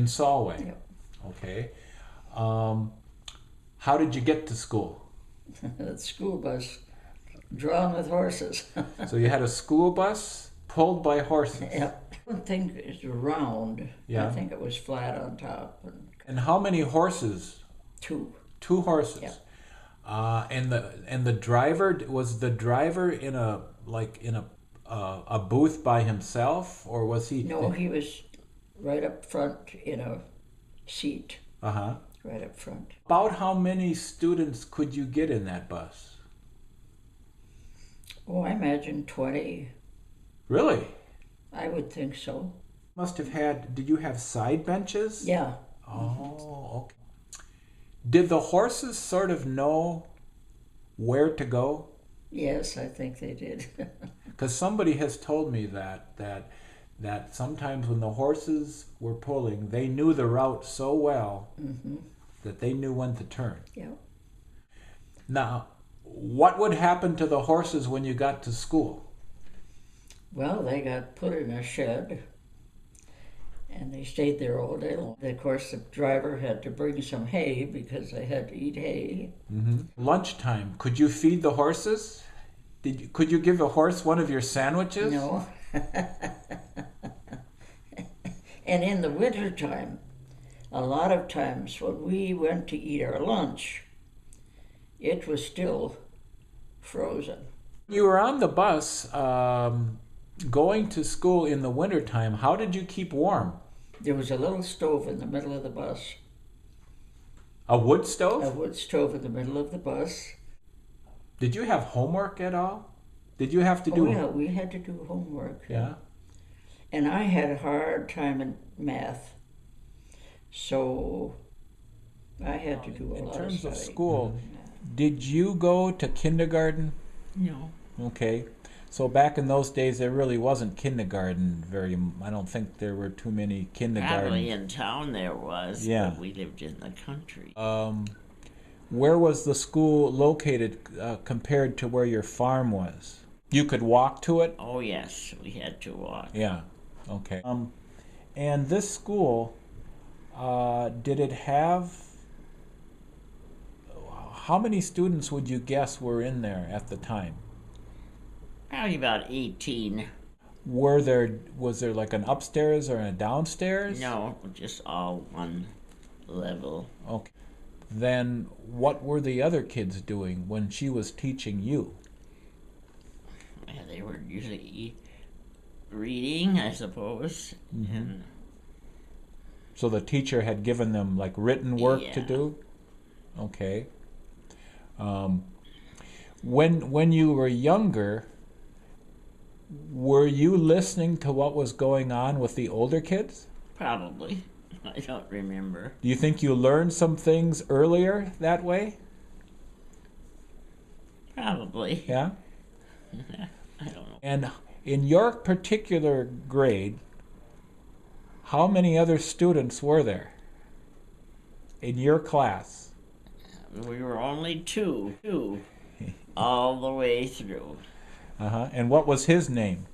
In Solway. Yep. Okay. How did you get to school? The school bus drawn with horses. So you had a school bus pulled by horses. Yep. I don't think it's round. Yeah. I think it was flat on top. And how many horses? Two. 2 horses. Yeah. And the driver, was the driver in a booth by himself, or was he? No, he was right up front in a seat. Uh-huh. Right up front. About how many students could you get in that bus? Oh, I imagine 20. Really? I would think so. Must have had. Did you have side benches? Yeah. Oh, okay. Did the horses sort of know where to go? Yes, I think they did. Because somebody has told me that sometimes when the horses were pulling, they knew the route so well that they knew when to turn. Yeah. Now, what would happen to the horses when you got to school? Well, they got put in a shed, and they stayed there all day long. Of course, the driver had to bring some hay because they had to eat hay. Lunchtime, could you feed the horses? Could you give a horse one of your sandwiches? No. And in the wintertime, a lot of times when we went to eat our lunch, it was still frozen. You were on the bus going to school in the wintertime. How did you keep warm? There was a little stove in the middle of the bus. A wood stove? A wood stove in the middle of the bus. Did you have homework at all? Did you have to do? Oh yeah, we had to do homework. Yeah. And I had a hard time in math, so I had to do a lot of study. In terms of school, did you go to kindergarten? No. Okay. So back in those days, there really wasn't kindergarten I don't think there were too many kindergartens. Probably in town there was, Yeah. but we lived in the country. Where was the school located compared to where your farm was? You could walk to it? Oh yes, we had to walk. Yeah. Okay. And this school, did it have? How many students would you guess were in there at the time? Probably about 18. Was there like an upstairs or a downstairs? No, just all one level. Okay. Then what were the other kids doing when she was teaching you? Yeah, they were usually reading, I suppose. And So the teacher had given them like written work to Yeah. do? Okay. When you were younger, were you listening to what was going on with the older kids? probably. I don't remember. Do you think you learned some things earlier that way? Probably. Yeah? I don't know. And in your particular grade, how many other students were there in your class? We were only two all the way through. Uh-huh. And what was his name?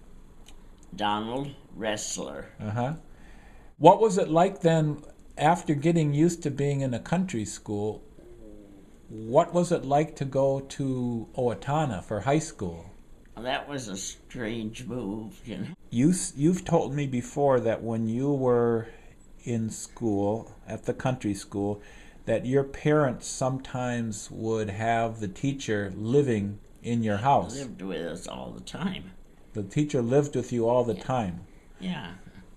Donald Wrestler. Uh-huh. What was it like then, after getting used to being in a country school, what was it like to go to Owatonna for high school? That was a strange move, you know. You've told me before that when you were in school, at the country school, that your parents sometimes would have the teacher living in your house. Lived with us all the time. The teacher lived with you all the time. Yeah.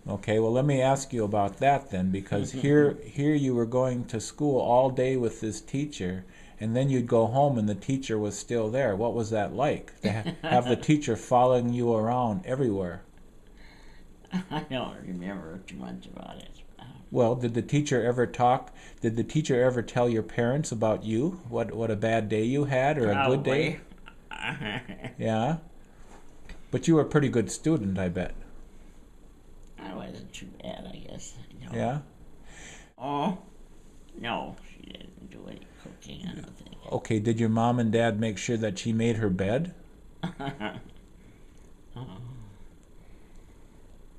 Okay, well, let me ask you about that then, because here you were going to school all day with this teacher, and then you'd go home and the teacher was still there. What was that like, to have the teacher following you around everywhere? I don't remember too much about it. Well, did the teacher ever talk? Did the teacher ever tell your parents about you? What a bad day you had, or a good day? Yeah? But you were a pretty good student, I bet. I wasn't too bad, I guess. No. Yeah? Oh, no, she didn't do any cooking or nothing. Okay, did your mom and dad make sure that she made her bed?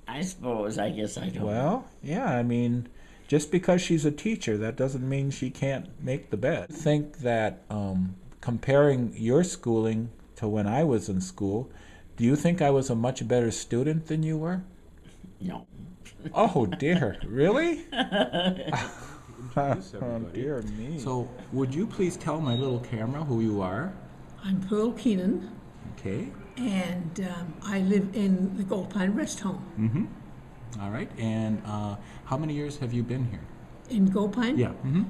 I suppose, I guess I don't. Well, yeah, I mean, just because she's a teacher, that doesn't mean she can't make the bed. I think that comparing your schooling to when I was in school, do you think I was a much better student than you were? No. Oh dear, really? Oh dear me. So, would you please tell my little camera who you are? I'm Pearl Keenan, Okay. and I live in the Gold Pine Rest Home. Mm-hmm. All right. And how many years have you been here? In Gold Pine? Yeah. Mm-hmm.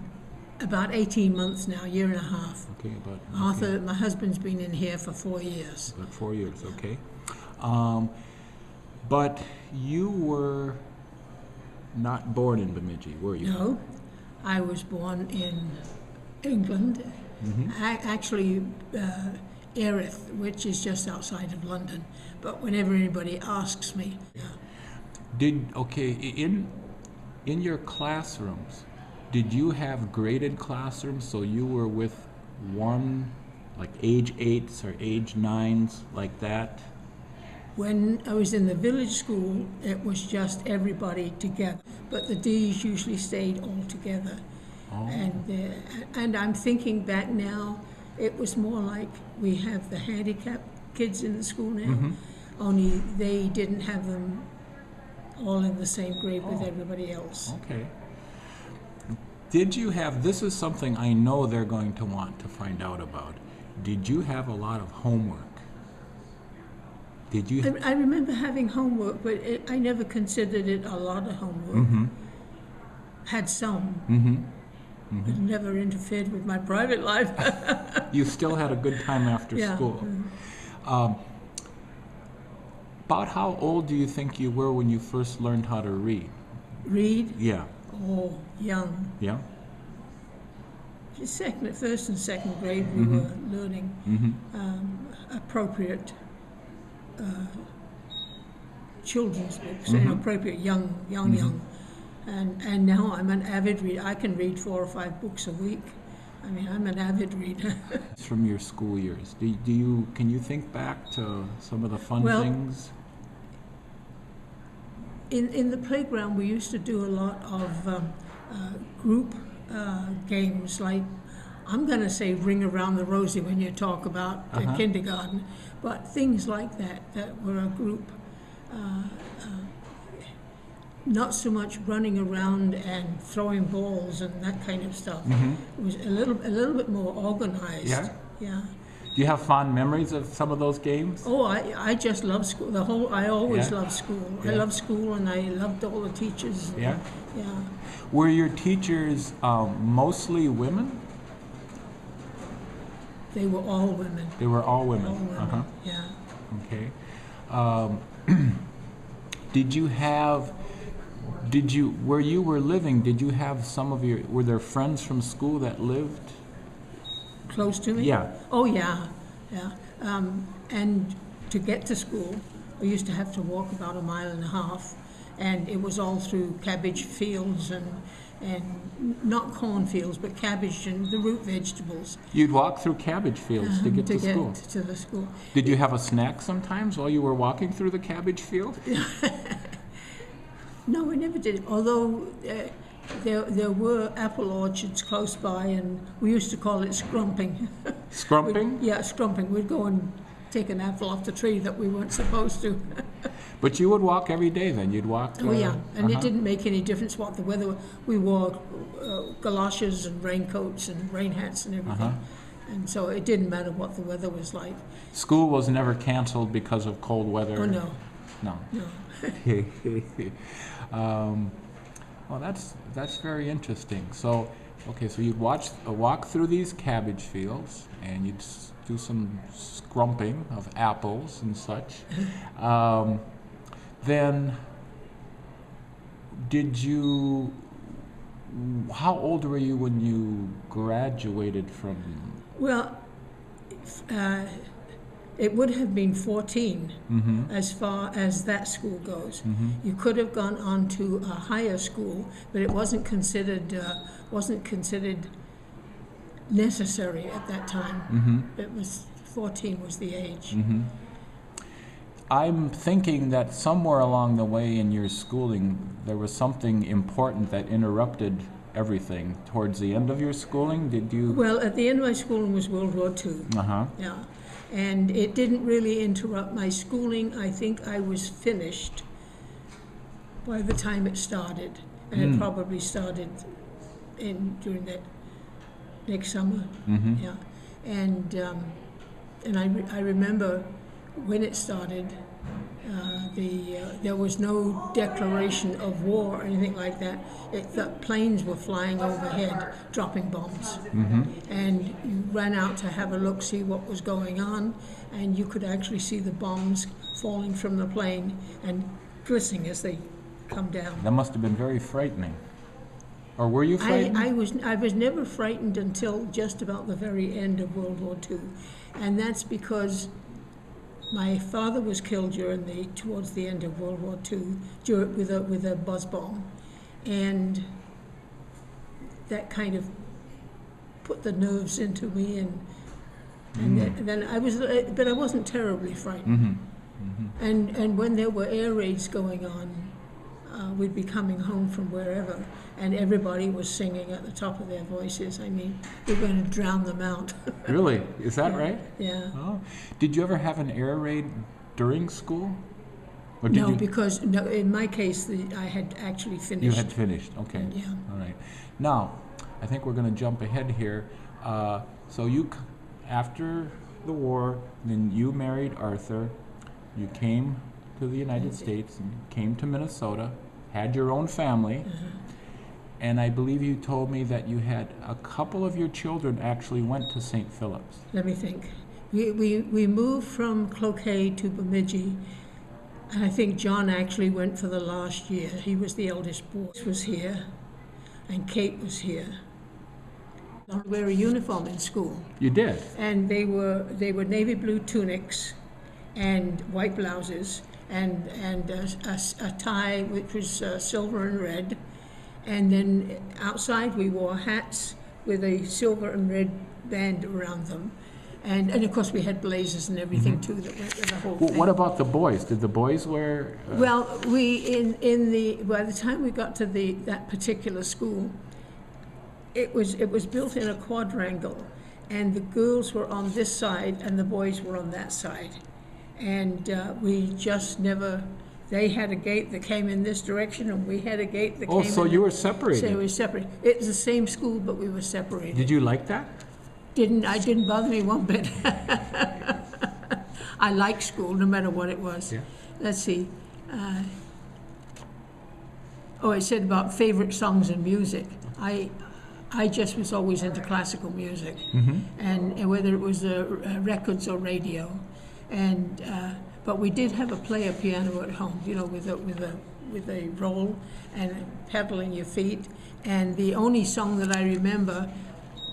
About 18 months now, year and a half. Okay. About Arthur, my husband's been in here for 4 years. About 4 years. Okay. But you were not born in Bemidji, were you? No, I was born in England, actually Erith, which is just outside of London. But whenever anybody asks me, In your classrooms, did you have graded classrooms? So you were with one, like age 8s or age 9s, like that? when I was in the village school, it was just everybody together. But the D's usually stayed all together. Oh. And I'm thinking back now, it was more like we have the handicapped kids in the school now, only they didn't have them all in the same grade with everybody else. Okay. Did you have, this is something I know they're going to want to find out about. Did you have a lot of homework? Did you? I remember having homework, but I never considered it a lot of homework. Had some, but it never interfered with my private life. You still had a good time after Yeah. school. About how old do you think you were when you first learned how to read? Read? Yeah. Oh, young. Yeah? First and second grade, we were learning appropriate children's books, appropriate young. And now I'm an avid reader. I can read 4 or 5 books a week. I mean, I'm an avid reader. From your school years, can you think back to some of the fun Well, things? In the playground, we used to do a lot of group games, like, I'm going to say Ring Around the Rosie when you talk about kindergarten, but things like that were a group. Not so much running around and throwing balls and that kind of stuff. It was a little bit more organized. Yeah? Yeah. Do you have fond memories of some of those games? Oh, I just love school. I always Yeah? loved school. Yeah. I loved school, and I loved all the teachers. Yeah? Yeah. Were your teachers mostly women? They were all women. They were all women. All women. Uh-huh. Yeah. Okay. Where you were living, did you have were there friends from school that lived? Close to me? Yeah. Oh, yeah. Yeah. And to get to school, we used to have to walk about 1.5 miles, and it was all through cabbage fields and not cornfields, but cabbage and the root vegetables. You'd walk through cabbage fields to get to school. To the school. Did you have a snack sometimes while you were walking through the cabbage field? No, we never did. Although there were apple orchards close by, and we used to call it scrumping. Scrumping? Yeah, scrumping. We'd go and take an apple off the tree that we weren't supposed to. But you would walk every day then? You'd walk? Oh, yeah. And it didn't make any difference what the weather. We wore galoshes and raincoats and rain hats and everything. And so it didn't matter what the weather was like. School was never canceled because of cold weather? Oh, no. No. Well, that's very interesting. So, okay, so you'd walk through these cabbage fields, and you'd do some scrumping of apples and such. Then, how old were you when you graduated from? Well, it would have been 14 as far as that school goes. You could have gone on to a higher school, but it wasn't considered necessary at that time. It was 14 was the age. I'm thinking that somewhere along the way in your schooling, there was something important that interrupted everything. Towards the end of your schooling, did you? Well, at the end of my schooling was World War II. Uh-huh. Yeah. And it didn't really interrupt my schooling. I think I was finished by the time it started. And it probably started during that next summer. Mm-hmm. Yeah. And I remember when it started, there was no declaration of war or anything like that. The planes were flying overhead, dropping bombs. Mm-hmm. And you ran out to have a look, see what was going on, and you could actually see the bombs falling from the plane and glistening as they come down. That must have been very frightening. Or were you frightened? I was never frightened until just about the very end of World War II, and that's because my father was killed towards the end of World War II with a buzz bomb, and that kind of put the nerves into me, and then I was, but I wasn't terribly frightened. And when there were air raids going on, we'd be coming home from wherever, and everybody was singing at the top of their voices. I mean, we're going to drown them out. Really? Is that right? Yeah. Oh. Did you ever have an air raid during school? Or did No, you? because in my case, I had actually finished. You had finished. Okay. Yeah. All right. Now, I think we're going to jump ahead here. So after the war, then you married Arthur. You came to the United States and came to Minnesota, had your own family. And I believe you told me that you had a couple of your children actually went to St. Philip's. Let me think. We moved from Cloquet to Bemidji, and I think John actually went for the last year. He was the eldest boy. Was here, and Kate was here. I wear a uniform in school, You did? and they were navy blue tunics, and white blouses, and a tie which was silver and red. And then outside we wore hats with a silver and red band around them. And of course we had blazers and everything too that went with the whole Well, thing. what about the boys? Did the boys wear? Well, by the time we got to that particular school, it was built in a quadrangle, and the girls were on this side and the boys were on that side. And we just never. They had a gate that came in this direction, and we had a gate that came in. Oh, so you were separated. So we were separated. It was the same school, but we were separated. Did you like that? Didn't bother me one bit. I liked school, no matter what it was. Yeah. Let's see. It said about favorite songs and music. I just was always into classical music, and whether it was records or radio, and. But we did have a player piano at home, with a roll and pedal in your feet. And the only song that I remember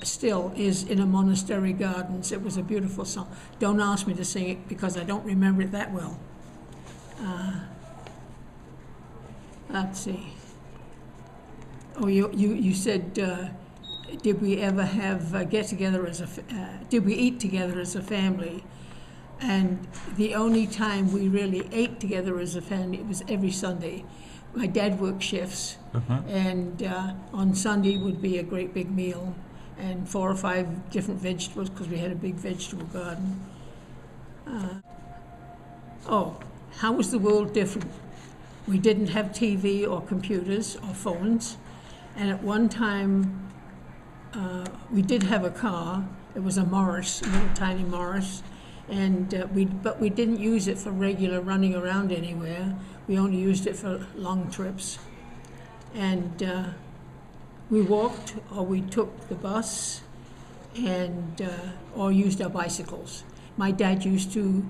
still is In a Monastery Gardens. It was a beautiful song. Don't ask me to sing it because I don't remember it that well. Let's see. Oh, you said, did we ever have get-together did we eat together as a family? And the only time we really ate together as a family, it was every Sunday. My dad worked shifts, and on Sunday would be a great big meal, and 4 or 5 different vegetables, because we had a big vegetable garden. How was the world different? We didn't have TV or computers or phones, and at one time we did have a car. It was a Morris, a little tiny Morris. And we didn't use it for regular running around anywhere. We only used it for long trips. And we walked, or we took the bus, and or used our bicycles. My dad used to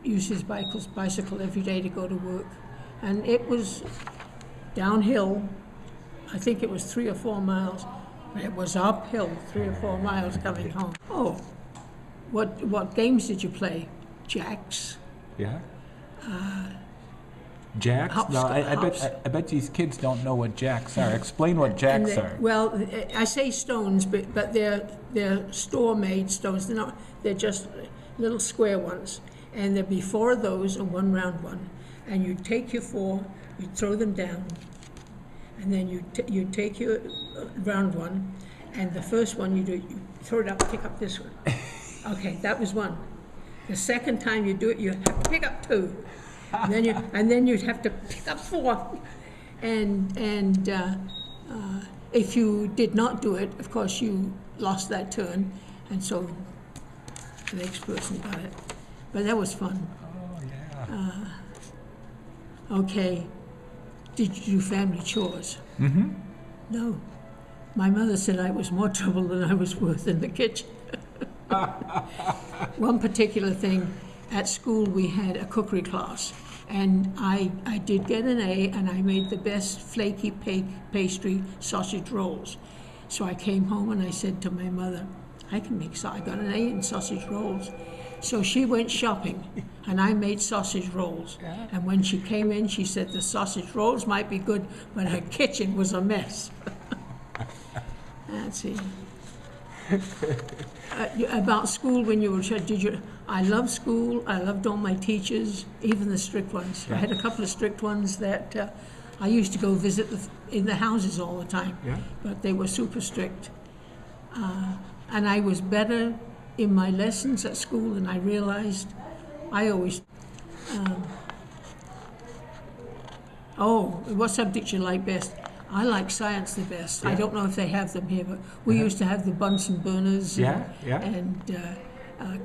use his bicycle every day to go to work, and it was downhill. I think it was 3 or 4 miles, but it was uphill 3 or 4 miles coming home. What games did you play? Jacks? Yeah. Jacks? No, I bet these kids don't know what jacks are. Explain what jacks are. Well, I say stones, but they're store-made stones. They're just little square ones, and there'd be 4 of those and 1 round one. And you'd take your 4, you'd throw them down, and then you'd take your round one, and the first one you throw it up, pick up this one. Okay, that was 1. The second time you do it, you have to pick up 2, and then you'd have to pick up 4. And if you did not do it, of course you lost that turn, and so the next person got it. But that was fun. Oh, yeah. Okay, did you do family chores? Mm-hmm. No. My mother said I was more trouble than I was worth in the kitchen. One particular thing, at school we had a cookery class, and I did get an A, and I made the best flaky pastry sausage rolls. So I came home and I said to my mother, I got an A in sausage rolls. So she went shopping, and I made sausage rolls. And when she came in, she said the sausage rolls might be good, but her kitchen was a mess. Let's see. About school, when you were a child, I loved school. I loved all my teachers, even the strict ones. I had a couple of strict ones that I used to go visit in the houses all the time. Yeah. But they were super strict. And I was better in my lessons at school, and I realized I always... what subject you like best? I like science the best. I don't know if they have them here, but we used to have the Bunsen burners and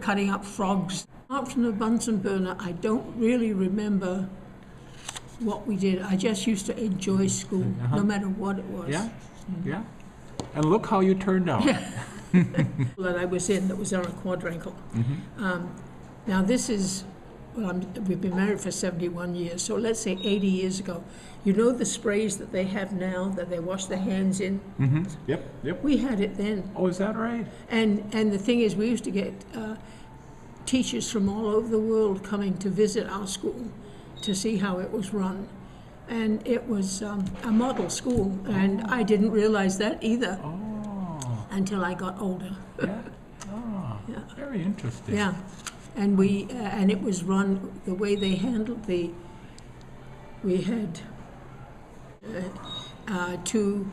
cutting up frogs. Apart from the Bunsen burner, I don't really remember what we did. I just used to enjoy school, no matter what it was. Yeah, yeah. And look how you turned out. That I was in, that was on a quadrangle. Now this is, we've been married for 71 years, so let's say 80 years ago. You know the sprays that they have now that they wash their hands in? Yep. We had it then. Oh, is that right? And the thing is, we used to get teachers from all over the world coming to visit our school to see how it was run. And it was a model school, and I didn't realize that either until I got older. Yeah. Oh, very interesting. Yeah, and and it was run the way they handled we had 2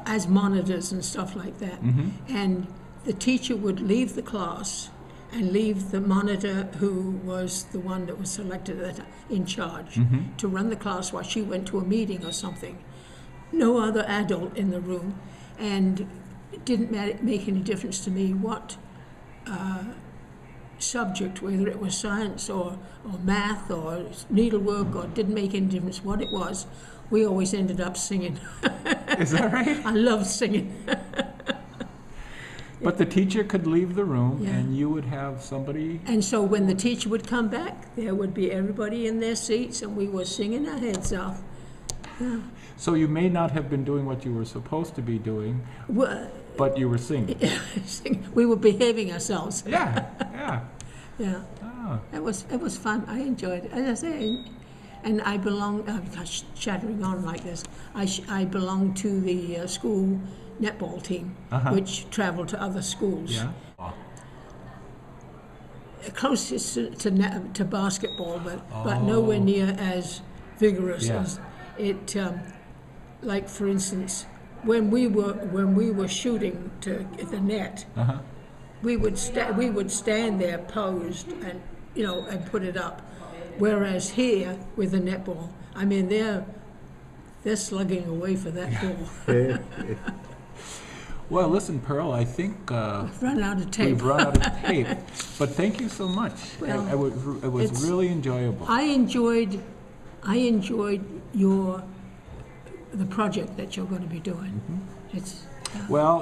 as monitors and stuff like that. And the teacher would leave the class and leave the monitor, who was the one that was selected in charge, to run the class while she went to a meeting or something. No other adult in the room, and it didn't make any difference to me what subject, whether it was science or math or needlework, or didn't make any difference what it was. We always ended up singing. Is that right? I loved singing. But the teacher could leave the room, Yeah. and you would have somebody... And so when the teacher would come back, there would be everybody in their seats, and we were singing our heads off. Yeah. So you may not have been doing what you were supposed to be doing, Well, but you were singing. we were behaving ourselves. Yeah, yeah. Yeah. Oh, It was fun. I enjoyed it. As I say, and I belong. Gosh, chattering on like this. I belong to the school netball team, which traveled to other schools. yeah. Oh. Closest to basketball, but nowhere near as vigorous Yeah. as it. Like for instance, when we were shooting to the net, we would stand there posed and and put it up. Whereas here with the netball, I mean they're slugging away for that ball. Well, listen, Pearl, I think We've run out of tape. we've run out of tape. But thank you so much. Well, It was it's- really enjoyable. I enjoyed the project that you're going to be doing. It's Well,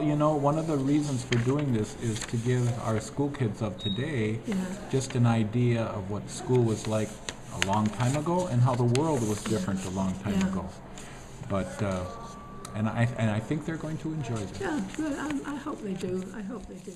one of the reasons for doing this is to give our school kids of today just an idea of what school was like a long time ago and how the world was different a long time Yeah. ago. But and I think they're going to enjoy this. yeah, good. I hope they do. I hope they do.